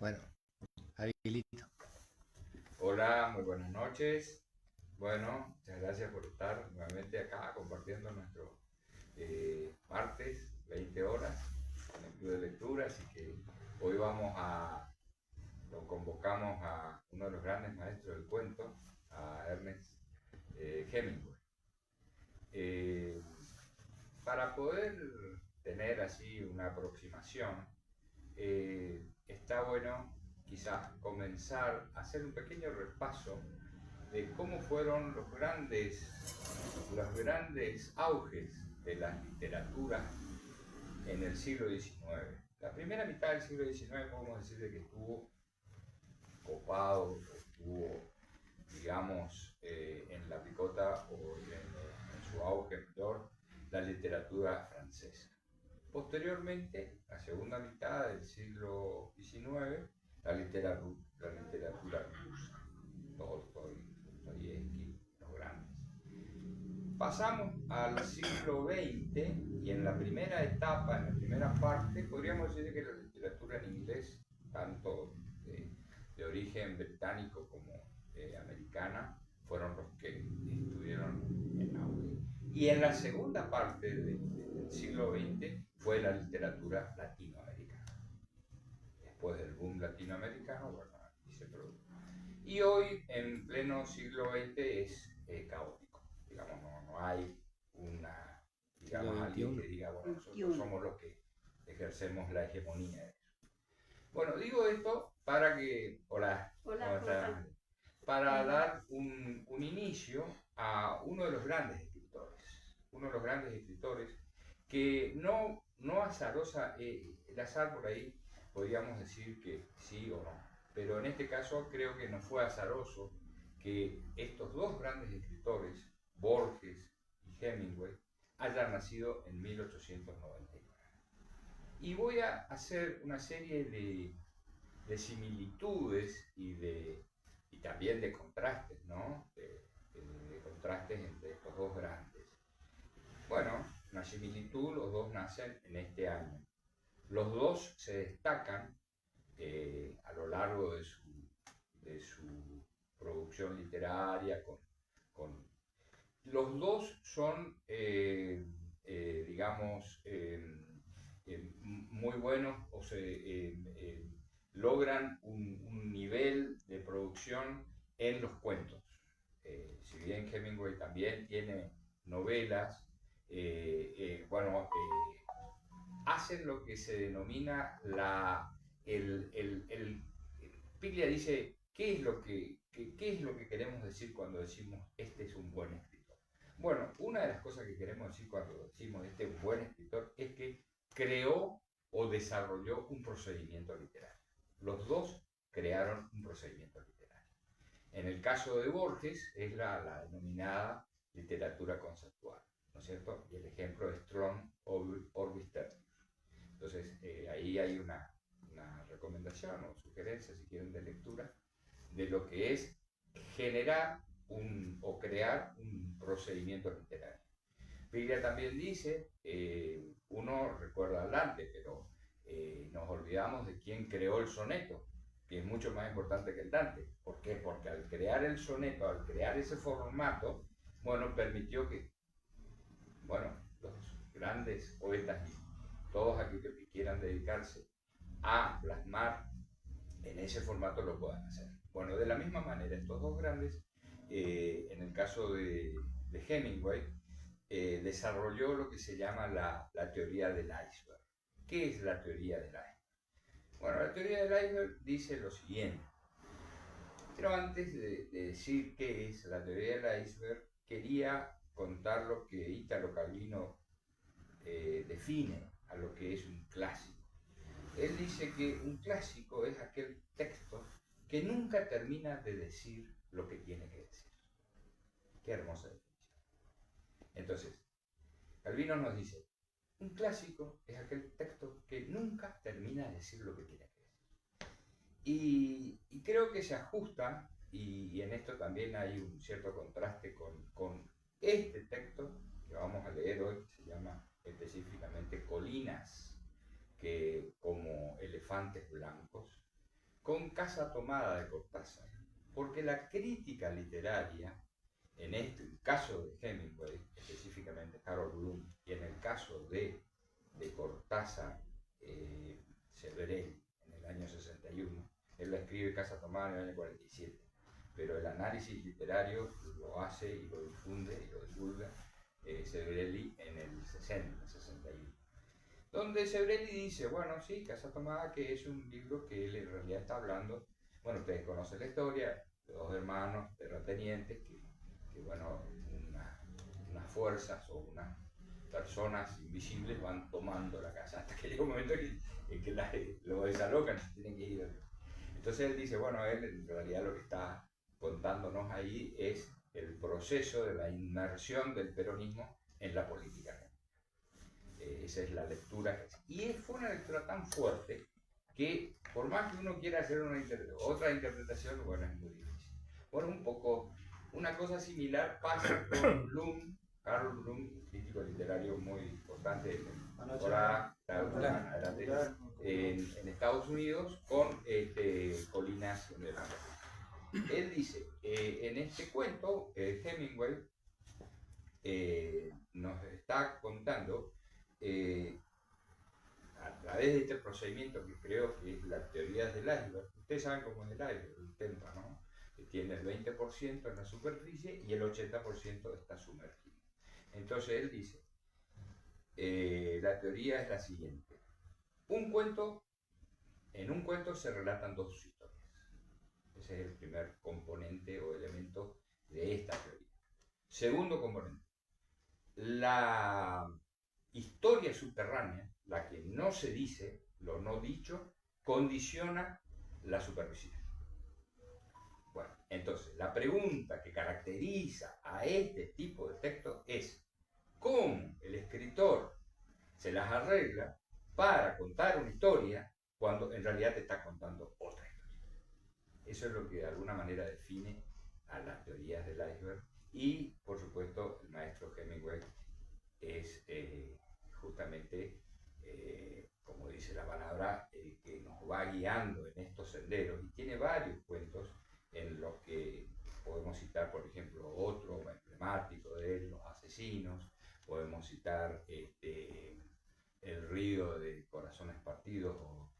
Bueno, habilito. Hola, muy buenas noches. Bueno, muchas gracias por estar nuevamente acá compartiendo nuestro martes, 20 horas, en el Club de Lectura. Así que hoy lo convocamos a uno de los grandes maestros del cuento, a Ernest Hemingway. Eh, para poder tener así una aproximación, está bueno quizás comenzar a hacer un pequeño repaso de cómo fueron los grandes auges de las literaturas en el siglo XIX. La primera mitad del siglo XIX podemos decir de que estuvo copado, estuvo, digamos, en la picota o en su auge mayor, la literatura francesa. Posteriormente, la segunda mitad del siglo XIX, la literatura rusa, Tolstoy, Dostoyevsky, los grandes. Pasamos al siglo XX y en la primera etapa, en la primera parte, podríamos decir que la literatura en inglés, tanto de origen británico como americana, fueron los que estuvieron en auge. Y en la segunda parte del siglo XX fue la literatura latinoamericana. Después del boom latinoamericano, bueno, aquí se produjo. Y hoy, en pleno siglo XX, es caótico. Digamos, no hay una, Siglo digamos, alguien que XXI. diga, bueno, nosotros somos los que ejercemos la hegemonía de eso. Bueno, digo esto para que, hola, Hola, ¿cómo ¿cómo estás? están? Para dar un inicio a uno de los grandes escritores. Uno de los grandes escritores que no azarosa, el azar por ahí podríamos decir que sí o no, pero en este caso creo que no fue azaroso que estos dos grandes escritores, Borges y Hemingway, hayan nacido en 1899. Y voy a hacer una serie de similitudes y también de contrastes, ¿no? De contrastes entre estos dos grandes. Bueno, una similitud, los dos nacen en este año. Los dos se destacan a lo largo de su producción literaria. Los dos son, digamos, muy buenos o logran un nivel de producción en los cuentos. Si bien Hemingway también tiene novelas, bueno, hacen lo que se denomina Piglia dice, ¿qué es lo que queremos decir cuando decimos este es un buen escritor? Bueno, una de las cosas que queremos decir cuando decimos este es un buen escritor es que creó o desarrolló un procedimiento literario. Los dos crearon un procedimiento literario. En el caso de Borges es la denominada literatura conceptual, ¿no es cierto? Y el ejemplo es Strong Orbis Tertius. Entonces, ahí hay una recomendación o sugerencia, si quieren, de lectura, de lo que es generar o crear un procedimiento literario. Piglia también dice, uno recuerda a Dante, pero nos olvidamos de quién creó el soneto, que es mucho más importante que el Dante. ¿Por qué? Porque al crear el soneto, al crear ese formato, bueno, permitió que, bueno, los grandes poetas y todos aquellos que quieran dedicarse a plasmar en ese formato lo puedan hacer. Bueno, de la misma manera, estos dos grandes, en el caso de Hemingway, desarrolló lo que se llama la teoría del iceberg. ¿Qué es la teoría del iceberg? Bueno, la teoría del iceberg dice lo siguiente. Pero antes de decir qué es la teoría del iceberg, quería contar lo que Italo Calvino define a lo que es un clásico. Él dice que un clásico es aquel texto que nunca termina de decir lo que tiene que decir. Qué hermosa definición. Entonces, Calvino nos dice, un clásico es aquel texto que nunca termina de decir lo que tiene que decir. Y creo que se ajusta, y en esto también hay un cierto contraste con este texto que vamos a leer hoy, que se llama específicamente Colinas, que como elefantes blancos, con Casa Tomada de Cortázar, porque la crítica literaria, en este caso de Hemingway, específicamente Harold Bloom, y en el caso de Cortázar, Severelli, en el año 61, él la escribe Casa Tomada en el año 47, pero el análisis literario lo hace y lo difunde y lo divulga Severelli en el 60, 61. Donde Severelli dice, bueno, sí, Casa Tomada, que es un libro que él en realidad está hablando, bueno, ustedes conocen la historia, de dos hermanos terratenientes que bueno, unas fuerzas o unas personas invisibles van tomando la casa hasta que llega un momento en que lo desalocan y se tienen que ir. Entonces él dice, bueno, él en realidad lo que está contándonos ahí es el proceso de la inmersión del peronismo en la política. Esa es la lectura que hace. Y fue una lectura tan fuerte que por más que uno quiera hacer otra interpretación, bueno, es muy difícil. Bueno, un poco, una cosa similar pasa con Bloom, Harold Bloom, crítico literario muy importante en Estados Unidos, con Colinas en el África. Él dice, en este cuento, Hemingway nos está contando a través de este procedimiento que creo que es la teoría del iceberg. Ustedes saben cómo es el iceberg, el témpano, ¿no? Que tiene el 20% en la superficie y el 80% está sumergido. Entonces él dice, la teoría es la siguiente. En un cuento se relatan dos historias. Ese es el primer componente o elemento de esta teoría. Segundo componente. La historia subterránea, la que no se dice, lo no dicho, condiciona la superficie. Bueno, entonces, la pregunta que caracteriza a este tipo de texto es cómo el escritor se las arregla para contar una historia cuando en realidad te está contando otra historia. Eso es lo que de alguna manera define a las teorías del iceberg y, por supuesto, el maestro Hemingway es justamente, como dice la palabra, el que nos va guiando en estos senderos y tiene varios cuentos en los que podemos citar, por ejemplo, otro emblemático de él, Los Asesinos, podemos citar El río de corazones partidos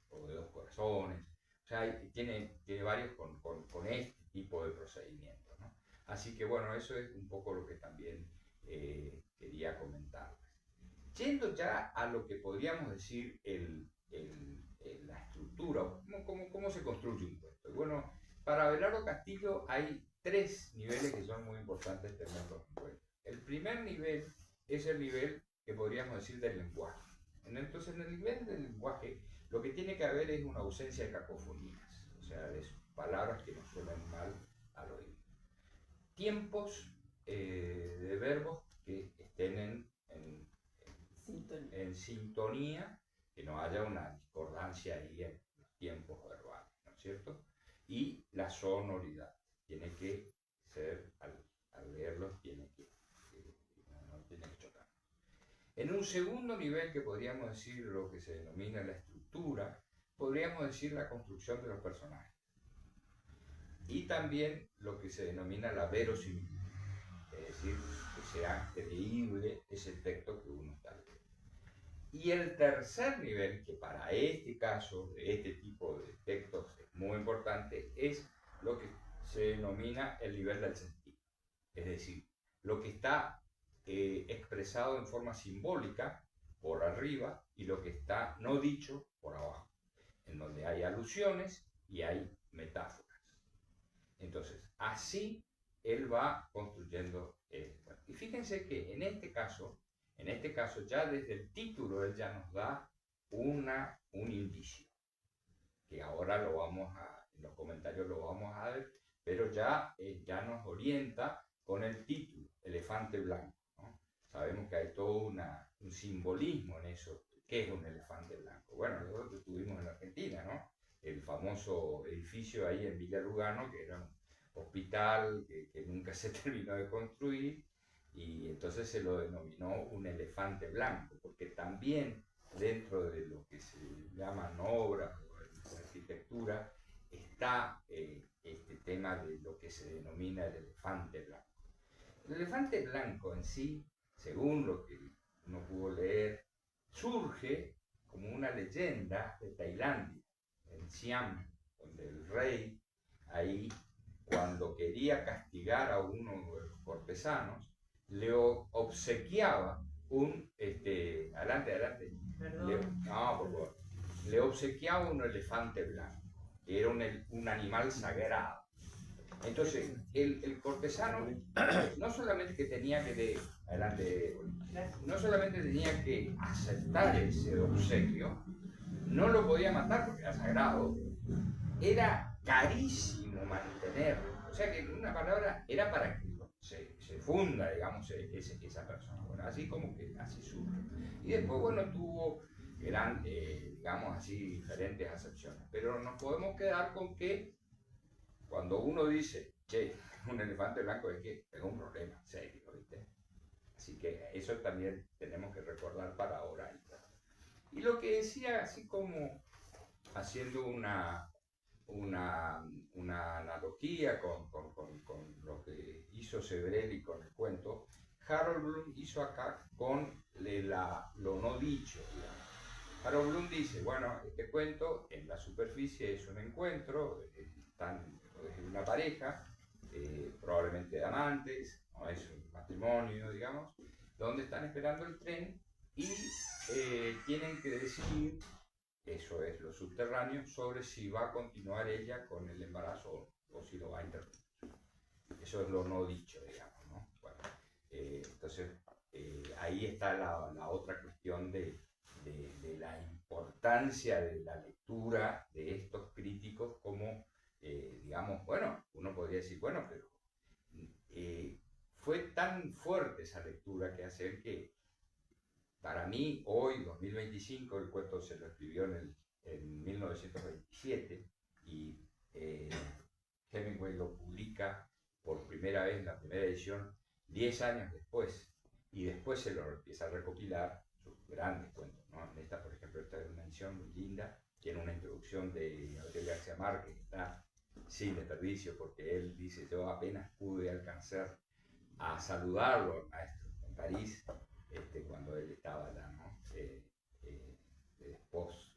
o de dos corazones, o sea, tiene varios con este tipo de procedimientos, ¿no? Así que bueno, eso es un poco lo que también quería comentarles. Yendo ya a lo que podríamos decir la estructura, cómo se construye un cuento. Y bueno, para Abelardo Castillo hay tres niveles que son muy importantes tenerlos en cuenta. El primer nivel es el nivel que podríamos decir del lenguaje. Entonces, en el nivel del lenguaje, lo que tiene que haber es una ausencia de cacofonías, o sea, de palabras que nos suenan mal al oído. Tiempos de verbos que estén en sintonía, que no haya una discordancia ahí en los tiempos verbales, ¿no es cierto? Y la sonoridad, tiene que ser, al leerlos, no tiene que chocar. En un segundo nivel, que podríamos decir lo que se denomina la estructura, podríamos decir la construcción de los personajes. Y también lo que se denomina la verosimilitud, es decir, que sea creíble ese texto que uno está leyendo. Y el tercer nivel, que para este caso, de este tipo de textos es muy importante, es lo que se denomina el nivel del sentido. Es decir, lo que está expresado en forma simbólica por arriba y lo que está no dicho por abajo, en donde hay alusiones y hay metáforas. Entonces, así él va construyendo esto. Y fíjense que en este caso ya desde el título él ya nos da un indicio, que ahora en los comentarios lo vamos a ver, pero ya nos orienta con el título, Elefante Blanco, ¿no? Sabemos que hay todo un simbolismo en eso. ¿Qué es un elefante blanco? Bueno, nosotros tuvimos en Argentina, ¿no? El famoso edificio ahí en Villa Lugano, que era un hospital que nunca se terminó de construir, y entonces se lo denominó un elefante blanco, porque también dentro de lo que se llaman obras o arquitectura, está este tema de lo que se denomina el elefante blanco. El elefante blanco en sí, según lo que uno pudo leer, surge como una leyenda de Tailandia, en Siam, donde el rey ahí, cuando quería castigar a uno de los cortesanos, le obsequiaba adelante, no, por favor, le obsequiaba un elefante blanco, que era un animal sagrado. Entonces, el cortesano no solamente que tenía que no solamente tenía que aceptar ese obsequio, no lo podía matar porque era sagrado, era carísimo mantenerlo. O sea que en una palabra era para que se funda, digamos, esa persona. Bueno, así como que así surge. Y después, bueno, tuvo digamos así, diferentes acepciones. Pero nos podemos quedar con que cuando uno dice, che, un elefante blanco es que es un problema serio, ¿viste? Así que eso también tenemos que recordar para ahora. Y lo que decía, así como haciendo una analogía con lo que hizo Sebrelli con el cuento, Harold Bloom hizo acá con lo no dicho, digamos. Harold Bloom dice, bueno, este cuento en la superficie es un encuentro, es una pareja, probablemente de amantes, no es un matrimonio, digamos, donde están esperando el tren y tienen que decidir, eso es lo subterráneo, sobre si va a continuar ella con el embarazo o si lo va a interrumpir. Eso es lo no dicho, digamos, ¿no? Bueno, entonces, ahí está la otra cuestión de la importancia de la lectura de estos críticos como, digamos, bueno, uno podría decir, bueno, pero fue tan fuerte esa lectura que hace que para mí, hoy, 2025, el cuento se lo escribió en 1927 y Hemingway lo publica por primera vez, la primera edición, 10 años después. Y después se lo empieza a recopilar, sus grandes cuentos, ¿no? Esta, por ejemplo, esta es una edición muy linda, tiene una introducción de Gabriel García Márquez, que está sin desperdicio, porque él dice, yo apenas pude alcanzar a saludarlo al maestro en París, cuando él estaba allá, ¿no? Después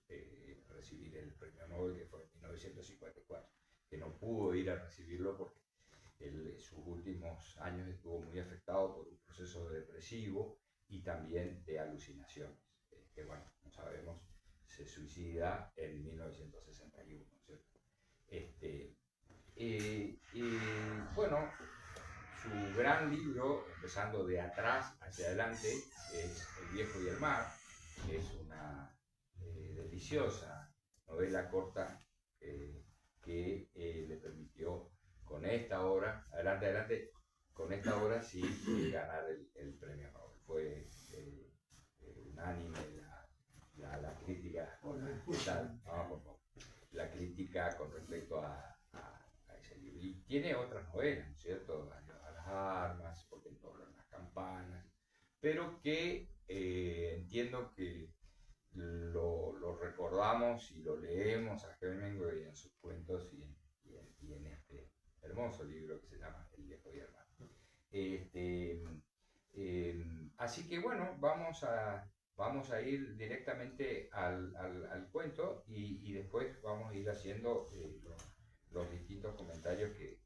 recibir el premio Nobel, que fue en 1954, que no pudo ir a recibirlo porque sus últimos años estuvo muy afectado por un proceso depresivo y también de alucinaciones, que bueno, no sabemos, se suicida en 1961, ¿cierto? Bueno, su gran libro, empezando de atrás hacia adelante, es El viejo y el mar, que es una deliciosa novela corta que le permitió con esta obra, adelante, con esta obra sí ganar el premio Nobel. Fue unánime la crítica la crítica con respecto a ese libro. Y tiene otras novelas, ¿no es cierto? A las armas, porque entonan las campanas, pero que entiendo que lo recordamos y lo leemos a Hemingway en sus cuentos y en este hermoso libro que se llama El viejo y el mar. Así que bueno, vamos a ir directamente al cuento y después vamos a ir haciendo los distintos comentarios que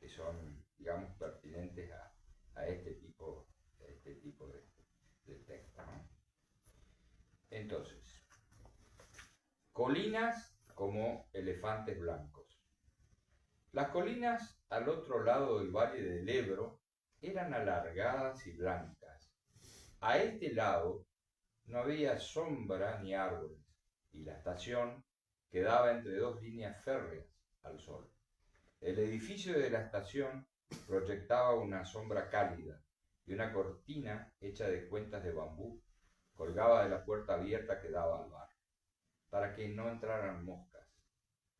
son, digamos, pertinentes a este tipo de texto, ¿no? Entonces, colinas como elefantes blancos. Las colinas al otro lado del valle del Ebro eran alargadas y blancas. A este lado no había sombra ni árboles, y la estación quedaba entre dos líneas férreas al sol. El edificio de la estación proyectaba una sombra cálida y una cortina hecha de cuentas de bambú colgaba de la puerta abierta que daba al bar, para que no entraran moscas.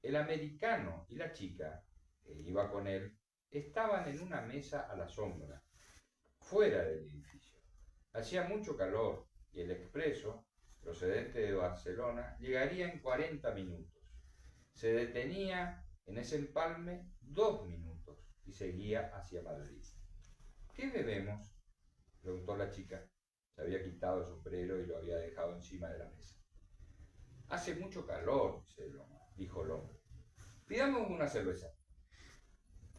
El americano y la chica, que iba con él, estaban en una mesa a la sombra, fuera del edificio. Hacía mucho calor y el expreso, procedente de Barcelona, llegaría en 40 minutos. Se detenía en ese empalme 2 minutos y seguía hacia Madrid. ¿Qué bebemos?, preguntó la chica. Se había quitado el sombrero y lo había dejado encima de la mesa. Hace mucho calor, dijo el hombre. Pidamos una cerveza.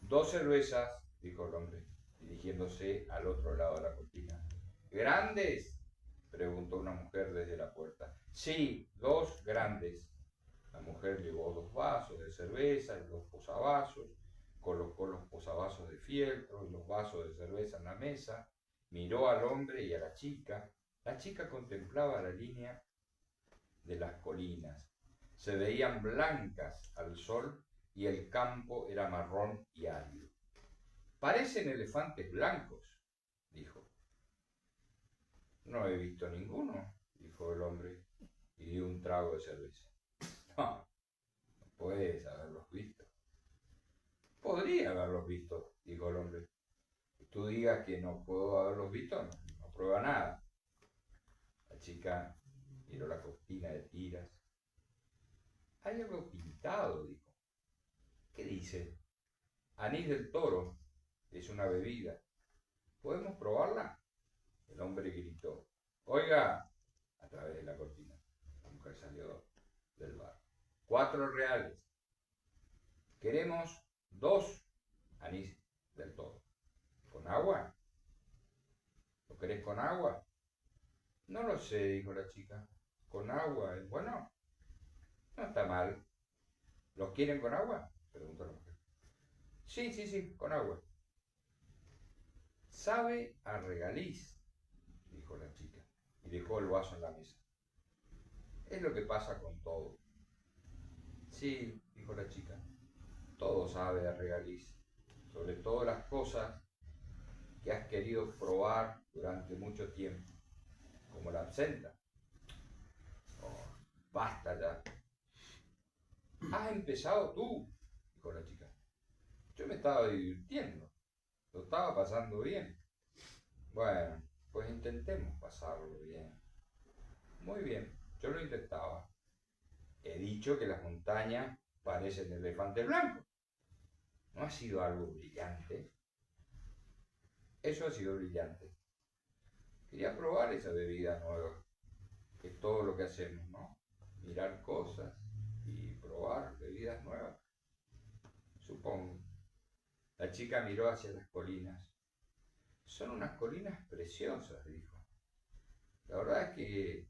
2 cervezas, dijo el hombre, dirigiéndose al otro lado de la cortina. ¿Grandes?, preguntó una mujer desde la puerta. Sí, 2 grandes. La mujer llevó 2 vasos de cerveza y 2 posavasos, colocó los posavasos de fieltro y los vasos de cerveza en la mesa, miró al hombre y a la chica. La chica contemplaba la línea de las colinas. Se veían blancas al sol y el campo era marrón y árido. Parecen elefantes blancos, dijo. No he visto ninguno, dijo el hombre y dio un trago de cerveza. No, no puedes haberlos visto. Podría haberlos visto, dijo el hombre. Que tú digas que no puedo haberlos visto, no prueba nada. La chica miró la cortina de tiras. Hay algo pintado, dijo. ¿Qué dice? Anís del Toro. Es una bebida. ¿Podemos probarla? El hombre gritó. Oiga, a través de la cortina. La mujer salió del bar. 4 reales. Queremos 2 anís del Toro. ¿Con agua? ¿Lo querés con agua? No lo sé, dijo la chica. ¿Con agua? Bueno, no está mal. ¿Los quieren con agua?, preguntó la mujer. Sí, con agua. Sabe a regaliz, dijo la chica, y dejó el vaso en la mesa. Es lo que pasa con todo. Sí, dijo la chica, todo sabe a regaliz, sobre todo las cosas que has querido probar durante mucho tiempo, como la absenta. Oh, basta ya. Has empezado tú, dijo la chica. Yo me estaba divirtiendo, lo estaba pasando bien. Bueno, pues intentemos pasarlo bien. Muy bien, yo lo intentaba. He dicho que las montañas parecen elefantes blancos. ¿No ha sido algo brillante? Eso ha sido brillante. Quería probar esa bebida nueva, que es todo lo que hacemos, ¿no? Mirar cosas y probar bebidas nuevas. Supongo. La chica miró hacia las colinas. Son unas colinas preciosas, dijo. La verdad es que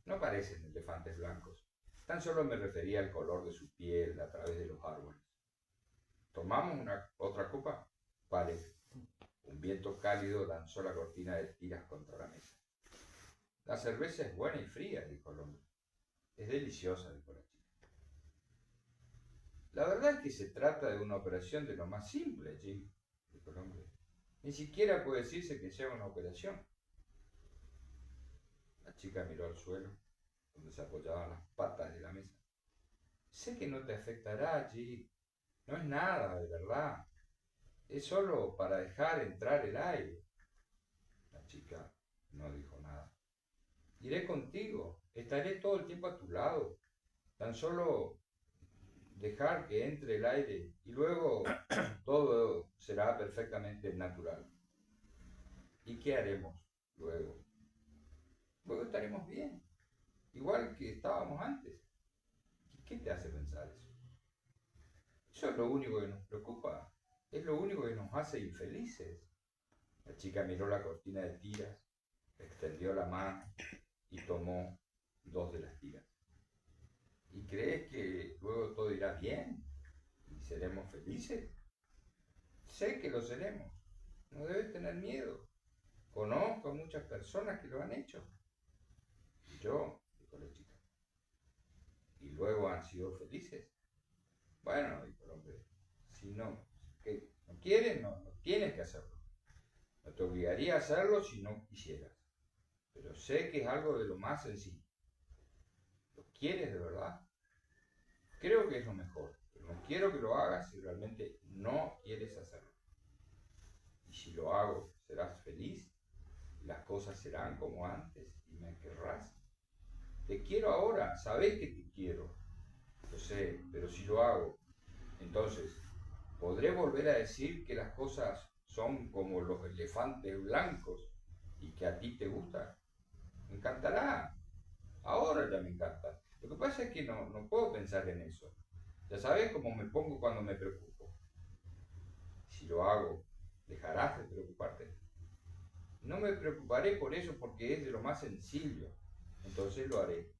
no parecen elefantes blancos. Tan solo me refería al color de su piel a través de los árboles. ¿Tomamos otra copa? Vale. Un viento cálido lanzó la cortina de tiras contra la mesa. La cerveza es buena y fría, dijo el hombre. Es deliciosa, dijo la chica. La verdad es que se trata de una operación de lo más simple, Jim, dijo el hombre. Ni siquiera puede decirse que sea una operación. La chica miró al suelo, donde se apoyaban las patas de la mesa. Sé que no te afectará, Jim. No es nada, de verdad. Es solo para dejar entrar el aire. La chica no dijo nada. Iré contigo. Estaré todo el tiempo a tu lado. Tan solo dejar que entre el aire y luego todo será perfectamente natural. ¿Y qué haremos luego? Luego estaremos bien, igual que estábamos antes. ¿Qué te hace pensar eso? Eso es lo único que nos preocupa, es lo único que nos hace infelices. La chica miró la cortina de tiras, extendió la mano y tomó 2 de las tiras. ¿Y crees que luego todo irá bien y seremos felices? Sé que lo seremos, no debes tener miedo. Conozco a muchas personas que lo han hecho. Yo, dijo la chica. ¿Y luego han sido felices? Bueno, dijo el hombre, si no, que no quieres, no tienes que hacerlo. No te obligaría a hacerlo si no quisieras. Pero sé que es algo de lo más sencillo. ¿Lo quieres de verdad? Creo que es lo mejor, pero no quiero que lo hagas si realmente no quieres hacerlo. Y si lo hago, serás feliz, y las cosas serán como antes, y me querrás. Te quiero ahora, sabes que te quiero. Lo sé, pero si lo hago, Entonces, ¿podré volver a decir que las cosas son como los elefantes blancos y que a ti te gustan? Me encantará. Ahora ya me encanta. Lo que pasa es que no puedo pensar en eso. Ya sabes cómo me pongo cuando me preocupo. Si lo hago, ¿dejarás de preocuparte? No me preocuparé por eso porque es de lo más sencillo. Entonces lo haré.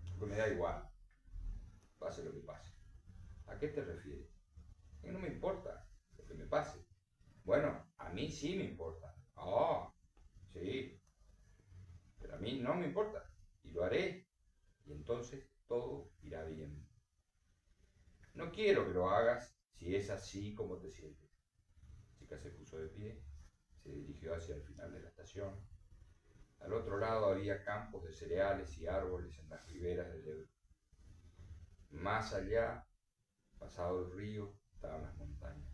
Porque me da igual. Pase lo que pase. ¿A qué te refieres? Que no me importa lo que me pase. Bueno, a mí sí me importa. Ah, sí. Pero a mí no me importa. Y lo haré. Y entonces todo irá bien. No quiero que lo hagas si es así como te sientes. La chica se puso de pie, se dirigió hacia el final de la estación. Al otro lado había campos de cereales y árboles en las riberas del Ebro. Más allá, pasado el río, estaban las montañas.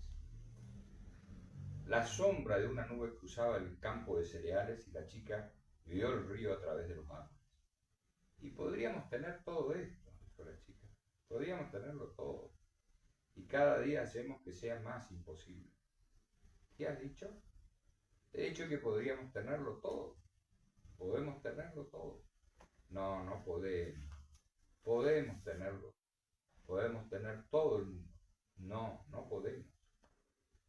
La sombra de una nube cruzaba el campo de cereales y la chica vio el río a través de los árboles. Y podríamos tener todo esto, dijo la chica. Podríamos tenerlo todo. Y cada día hacemos que sea más imposible. ¿Qué has dicho? Te he dicho que podríamos tenerlo todo. Podemos tenerlo todo. No, no podemos. Podemos tenerlo. Podemos tener todo el mundo. No, no podemos.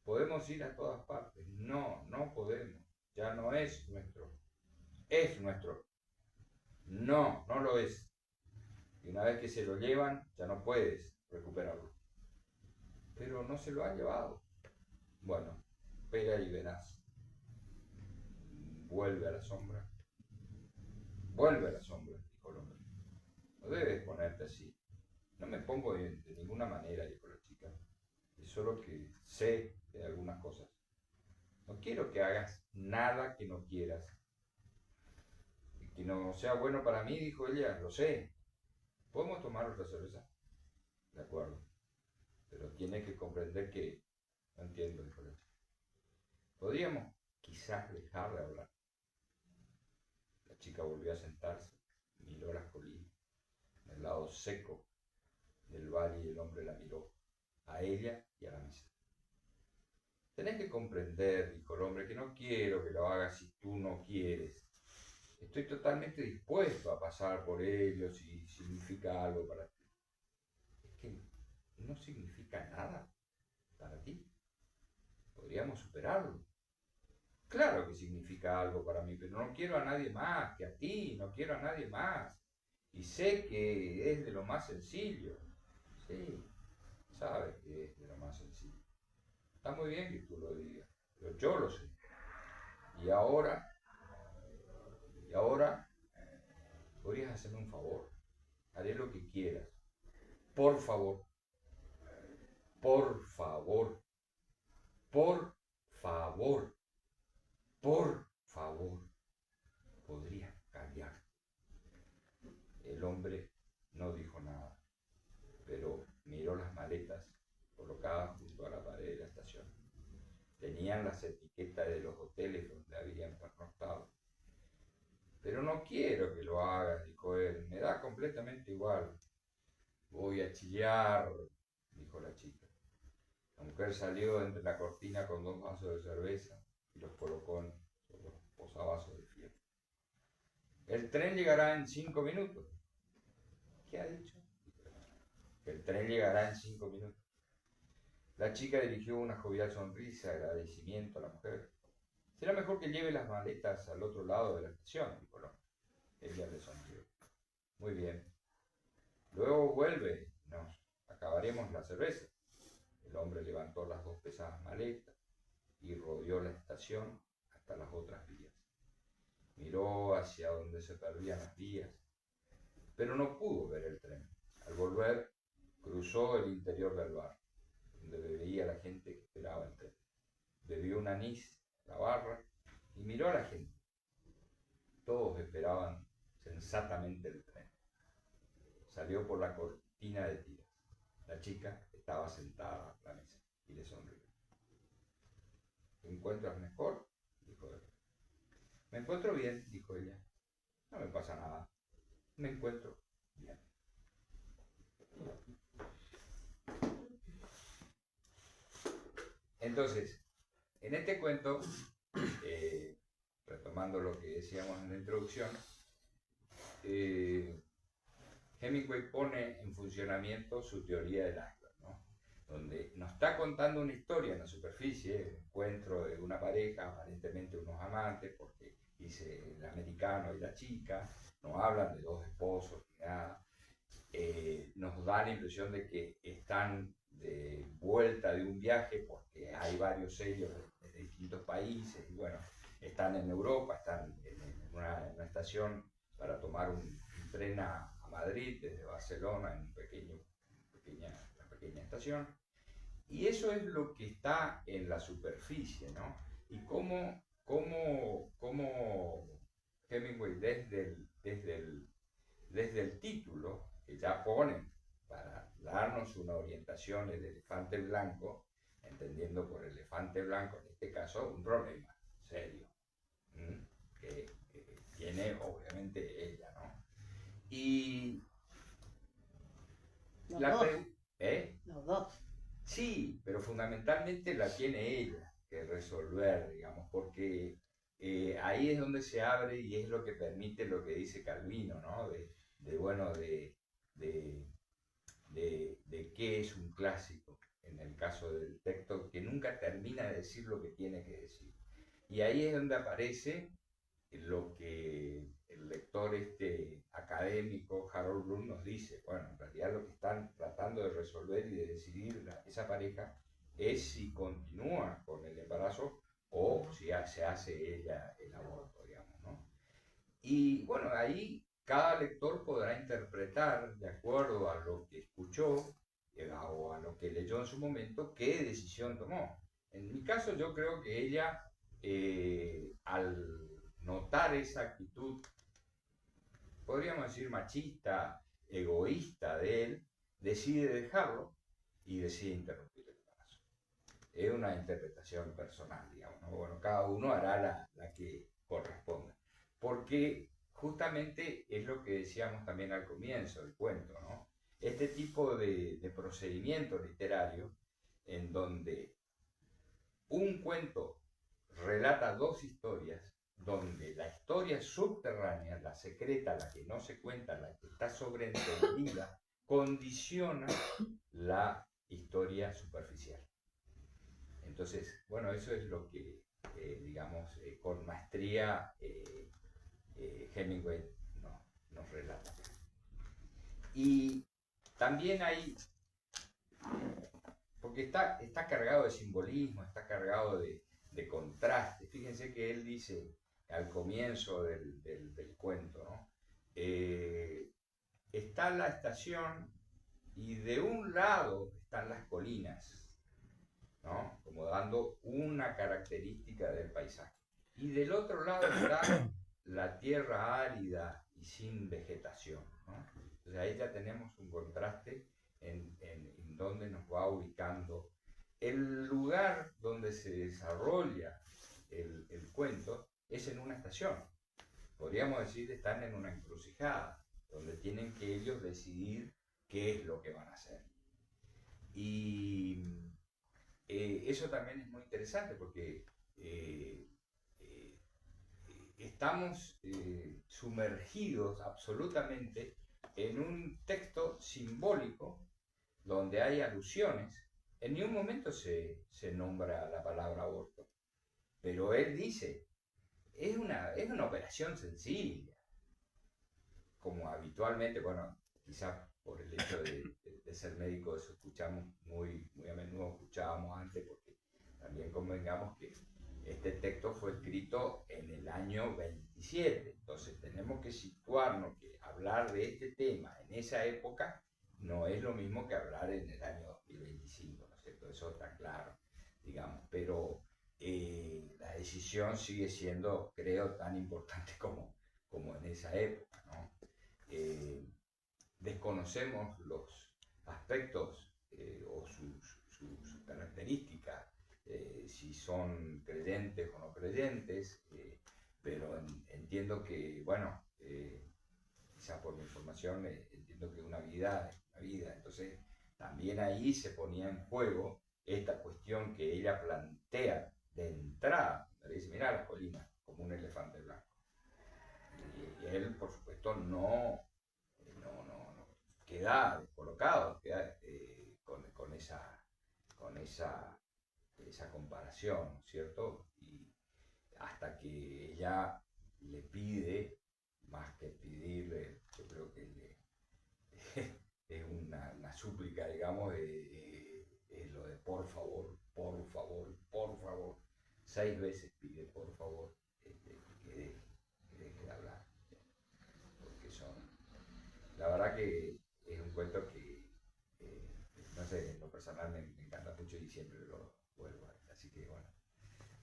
Podemos ir a todas partes. No, no podemos. Ya no es nuestro. Es nuestro. No, no lo es. Y una vez que se lo llevan, ya no puedes recuperarlo. Pero no se lo han llevado. Bueno, espera y verás. Vuelve a la sombra. Vuelve a la sombra, dijo el hombre. No debes ponerte así. No me pongo de ninguna manera, dijo la chica. Es solo que sé de algunas cosas. No quiero que hagas nada que no quieras. Y que no sea bueno para mí, dijo ella, lo sé. ¿Podemos tomar otra cerveza? De acuerdo. Pero tienes que comprender que... No entiendo, dijo la chica. Podríamos quizás dejar de hablar. La chica volvió a sentarse, miró las colinas, en el lado seco del valle y el hombre la miró, a ella y a la mesa. Tenés que comprender, dijo el hombre, que no quiero que lo hagas si tú no quieres. Estoy totalmente dispuesto a pasar por ello si significa algo para ti. Es que no significa nada para ti. Podríamos superarlo. Claro que significa algo para mí, pero no quiero a nadie más que a ti, no quiero a nadie más. Y sé que es de lo más sencillo. Sí, sabes que es de lo más sencillo. Está muy bien que tú lo digas, pero yo lo sé. Y ahora, podrías hacerme un favor. Haré lo que quieras. Por favor, por favor, por favor, por favor. ¿Podrías callar? El hombre no dijo nada, pero miró las maletas colocadas junto a la pared de la estación. Tenían las etiquetas de los hoteles donde habían pernoctado. Pero no quiero que lo hagas, dijo él, me da completamente igual. Voy a chillar, dijo la chica. La mujer salió entre la cortina con 2 vasos de cerveza y los colocó en los posavasos de fierro. El tren llegará en 5 minutos. ¿Qué ha dicho? El tren llegará en 5 minutos. La chica dirigió una jovial sonrisa de agradecimiento a la mujer. Será mejor que lleve las maletas al otro lado de la estación, dijo el hombre. Ella le sonrió. Muy bien. Luego vuelve, nos acabaremos la cerveza. El hombre levantó las 2 pesadas maletas y rodeó la estación hasta las otras vías. Miró hacia donde se perdían las vías, pero no pudo ver el tren. Al volver, cruzó el interior del bar, donde veía a la gente que esperaba el tren. Bebió un anís en la barra y miró a la gente. Todos esperaban sensatamente el tren. Salió por la cortina de tiras. La chica estaba sentada a la mesa y le sonrió. ¿Te encuentras mejor? Dijo él. Me encuentro bien, dijo ella. No me pasa nada. Me encuentro bien. Entonces, en este cuento, retomando lo que decíamos en la introducción, Hemingway pone en funcionamiento su teoría del iceberg, ¿no? Donde nos está contando una historia en la superficie, el encuentro de una pareja, aparentemente unos amantes, porque dice el americano y la chica, no hablan de dos esposos ni nada. Nos da la impresión de que están de vuelta de un viaje porque hay varios sellos de distintos países y bueno, están en Europa, están en una estación para tomar un tren a Madrid desde Barcelona en una pequeña estación. Y eso es lo que está en la superficie, ¿no? Y cómo Hemingway desde el título, que ya ponen para darnos una orientación el elefante blanco, entendiendo por elefante blanco en este caso un problema serio, que tiene obviamente ella, ¿no? Y Los la dos. Los dos. Sí, pero fundamentalmente la tiene ella que resolver, digamos, porque ahí es donde se abre y es lo que permite lo que dice Calvino, ¿no? Bueno, de qué es un clásico, en el caso del texto, que nunca termina de decir lo que tiene que decir. Y ahí es donde aparece lo que el lector académico Harold Bloom nos dice. Bueno, en realidad lo que están tratando de resolver y de decidir esa pareja es si continúa con el embarazo o si se hace ella el aborto, digamos, ¿no? Y bueno, ahí cada lector podrá interpretar, de acuerdo a lo que escuchó o a lo que leyó en su momento, qué decisión tomó. En mi caso, yo creo que ella, al notar esa actitud, podríamos decir machista, egoísta de él, decide dejarlo y decide interrumpir el embarazo. Es una interpretación personal, digamos, ¿no? Bueno, cada uno hará la que corresponda. Porque justamente es lo que decíamos también al comienzo del cuento, ¿no? Este tipo de procedimiento literario en donde un cuento relata dos historias, donde la historia subterránea, la secreta, la que no se cuenta, la que está sobreentendida, condiciona la historia superficial. Entonces, bueno, eso es lo que, digamos, con maestría Hemingway nos relata. Y también hay, porque está cargado de simbolismo, está cargado de contraste. Fíjense que él dice al comienzo del cuento, ¿no? Está la estación y de un lado están las colinas, ¿no? Como dando una característica del paisaje. Y del otro lado está la tierra árida y sin vegetación, ¿no? Entonces ahí ya tenemos un contraste en donde nos va ubicando. El lugar donde se desarrolla el cuento es en una estación. Podríamos decir, están en una encrucijada, donde tienen que ellos decidir qué es lo que van a hacer. Y eso también es muy interesante porque estamos sumergidos absolutamente en un texto simbólico donde hay alusiones. En ningún momento se nombra la palabra aborto, pero él dice, es una operación sencilla, como habitualmente, bueno, quizá por el hecho de ser médico, eso escuchamos muy a menudo, escuchábamos antes, porque también convengamos que este texto fue escrito en el año 27, entonces tenemos que situarnos que hablar de este tema en esa época no es lo mismo que hablar en el año 2025, ¿no es cierto? Eso está claro, digamos, pero la decisión sigue siendo, creo, tan importante como en esa época, ¿no? Desconocemos los aspectos o sus características, si son creyentes o no creyentes, pero entiendo que, bueno, quizá por mi información, entiendo que una vida es una vida, entonces también ahí se ponía en juego esta cuestión que ella plantea de entrada, le dice, mira las colinas, como un elefante blanco. Y él, por supuesto, no queda descolocado, queda con esa comparación, ¿cierto? Y hasta que ella le pide, más que pedirle, yo creo que es una súplica, digamos, es lo de por favor, por favor, por favor. 6 veces pide por favor que deje de hablar. Porque la verdad que es un cuento que, no sé, en lo personal me encanta mucho y siempre lo vuelvo a ver. Así que bueno,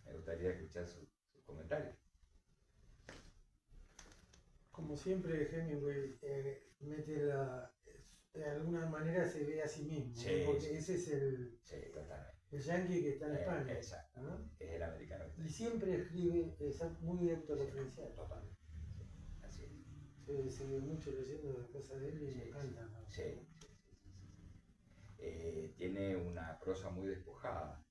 me gustaría escuchar su comentario. Como siempre, Hemingway mete de alguna manera se ve a sí mismo, Sí, ¿no? Porque sí. ese es el Totalmente. yankee que está en España. Exacto. ¿No? Es el americano que está Y ahí. siempre escribe, es muy autorreferencial. Totalmente. Así es. Se ve mucho leyendo las cosas de él y me encanta, ¿no? Sí. Tiene una prosa muy despojada.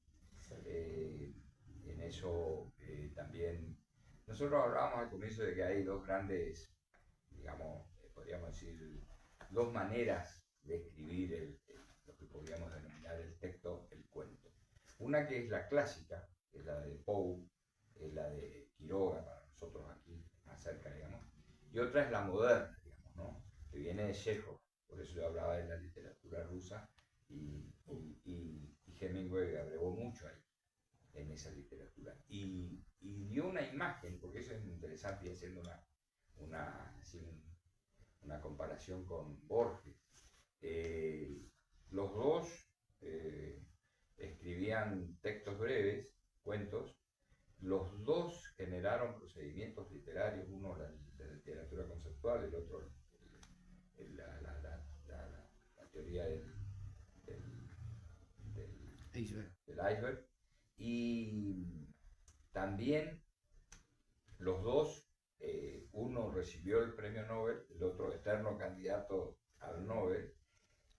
En eso también. Nosotros hablábamos al comienzo de que hay dos grandes, digamos, podríamos decir, dos maneras de escribir lo que podríamos denominar el texto, el cuento. Una que es la clásica, que es la de Poe, es la de Quiroga, para nosotros aquí más cerca, digamos, y otra es la moderna, digamos, ¿no? Que viene de Chekhov, por eso yo hablaba de la literatura rusa, y Hemingway agregó mucho ahí, en esa literatura. Y dio una imagen, porque eso es interesante, y haciendo una comparación con Borges. Los dos escribían textos breves, cuentos. Los dos generaron procedimientos literarios, uno la literatura conceptual, el otro la teoría del iceberg. Y también los dos, uno recibió el premio Nobel, el otro eterno candidato al Nobel,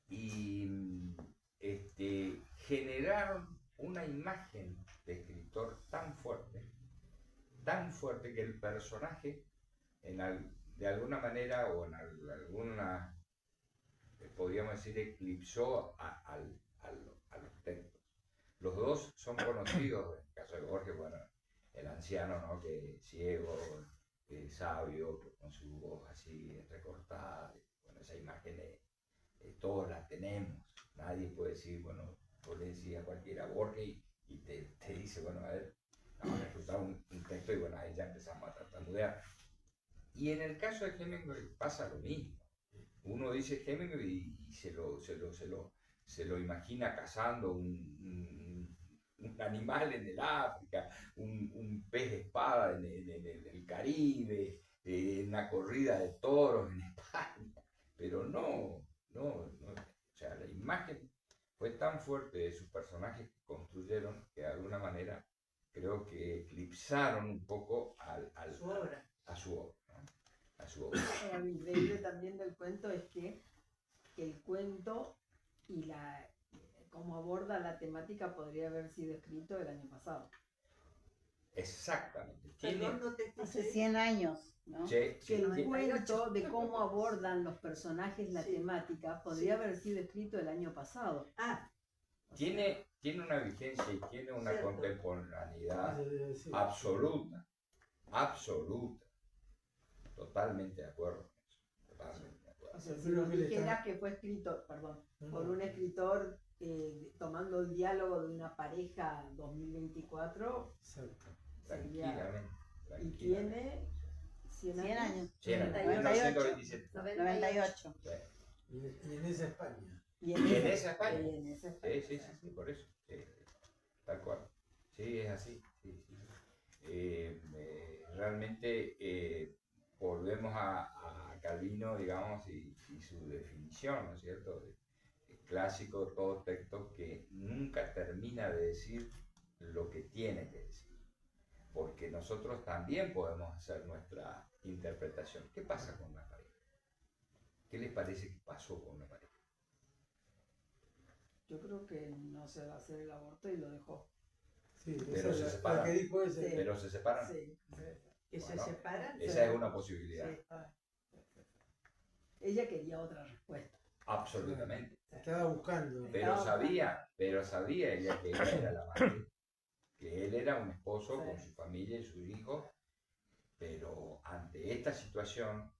y generaron una imagen de escritor tan fuerte que el personaje, de alguna manera o en alguna, podríamos decir, eclipsó a los textos. Los dos son conocidos, en el caso de Borges, bueno, el anciano, ¿no? Que ciego, sabio, con su voz así recortada, bueno, esa imagen todos la tenemos. Nadie puede decir, bueno, vos le decís a cualquiera Borges y te dice, bueno, a ver, vamos a ejecutar un texto y bueno, ahí ya empezamos a tartamudear. Y en el caso de Hemingway pasa lo mismo. Uno dice Hemingway y se lo imagina cazando un animal en el África, un pez espada en el Caribe, una corrida de toros en España. Pero no. O sea, la imagen fue tan fuerte de sus personajes que construyeron que de alguna manera creo que eclipsaron un poco a su obra. ¿No? A su obra. Lo increíble también del cuento es que el cuento y cómo aborda la temática podría haber sido escrito el año pasado. Exactamente. Hace 100 años, ¿no? Que el cuento de cómo abordan los personajes la temática podría haber sido escrito el año pasado. Tiene una vigencia y tiene una contemporaneidad absoluta. Totalmente de acuerdo con eso. Totalmente de acuerdo. O sea, si nos dijeras que fue escrito, por un escritor tomando el diálogo de una pareja 2024, Tranquilamente. Y tiene 100 años. 98. Y en esa España. Y en esa España. Sí, por eso. Tal cual. Sí, es así. Sí. Realmente volvemos a Calvino, digamos, y su definición, ¿no es cierto? El clásico, todo texto que nunca termina de decir lo que tiene que decir. Porque nosotros también podemos hacer nuestra interpretación. ¿Qué pasa con una pareja? ¿Qué les parece que pasó con una pareja? Yo creo que no se va a hacer el aborto y lo dejó. Sí, Pero esa se es la separan. que dijo ese. Sí. Pero se separan. Sí. Que se Bueno, separan. Esa es una posibilidad. Sí. Ella quería otra respuesta. Absolutamente. Estaba buscando. Pero sabía ella que él era la madre, que él era un esposo con su familia y sus hijos, pero ante esta situación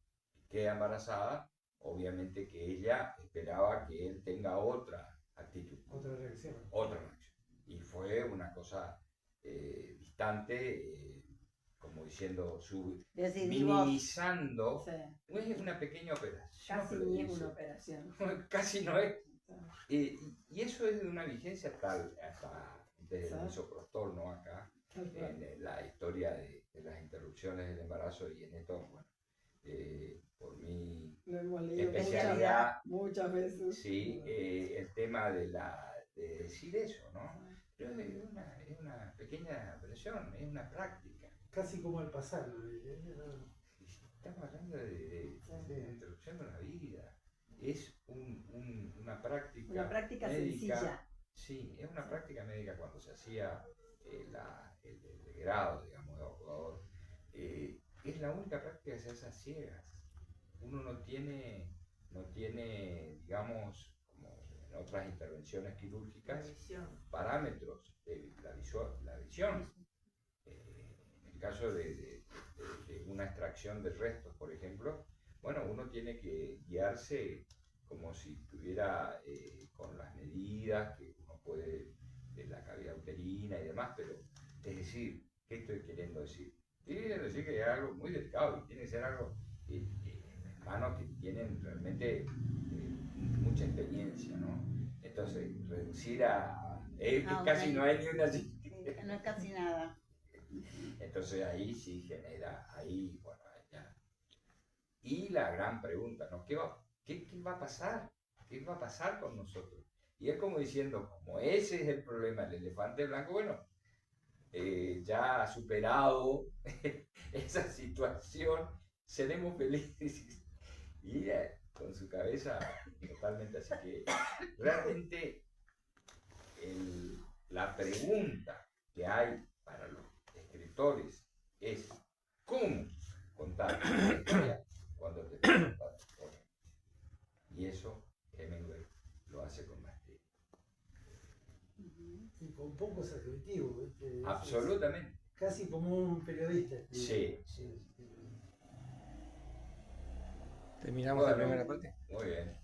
queda embarazada, obviamente que ella esperaba que él tenga otra actitud, Otra reacción. otra reacción. Y fue una cosa distante, como diciendo, Decidí vos. minimizando. Sí. No es una pequeña operación. Casi pero ni es dice, una operación. casi no es. Sí. Y eso es de una vigencia tal, hasta desde el Sí. misoprostol, ¿no? Acá, Tal cual. en la historia de las interrupciones del embarazo y en esto, bueno, por mi Lo hemos leído especialidad, muchas veces. sí, el tema de decir eso, ¿no? Pero es una pequeña operación, es una práctica. Casi como al pasar. ¿no? Estamos hablando de una interrupción de la vida. Es una práctica. Una práctica médica. sencilla. Sí, es una práctica médica cuando se hacía el grado, digamos, de abogado. Es la única práctica que se hace a ciegas. Uno no tiene, digamos, como en otras intervenciones quirúrgicas, parámetros de la visión. En el caso de una extracción de restos, por ejemplo, bueno, uno tiene que guiarse como si estuviera con las medidas que uno puede de la cavidad uterina y demás, pero es decir, ¿qué estoy queriendo decir? Estoy queriendo decir que es algo muy delicado y tiene que ser algo manos que tienen realmente mucha experiencia, ¿no? Entonces, reducir casi no hay ni una... No es casi nada. Entonces ahí sí genera, bueno, ya. Y la gran pregunta, ¿no? ¿Qué va a pasar? ¿Qué va a pasar con nosotros? Y es como diciendo, como ese es el problema, el elefante blanco, bueno, ya ha superado esa situación, seremos felices. Y ella con su cabeza totalmente así que realmente la pregunta que hay para los escritores es ¿cómo contar una historia cuando te estoy contando la historia? Y eso Hemingway lo hace con maestría. Y con pocos adjetivos. ¿Viste? Absolutamente. Es casi como un periodista. Sí. Terminamos la primera parte. Muy bien.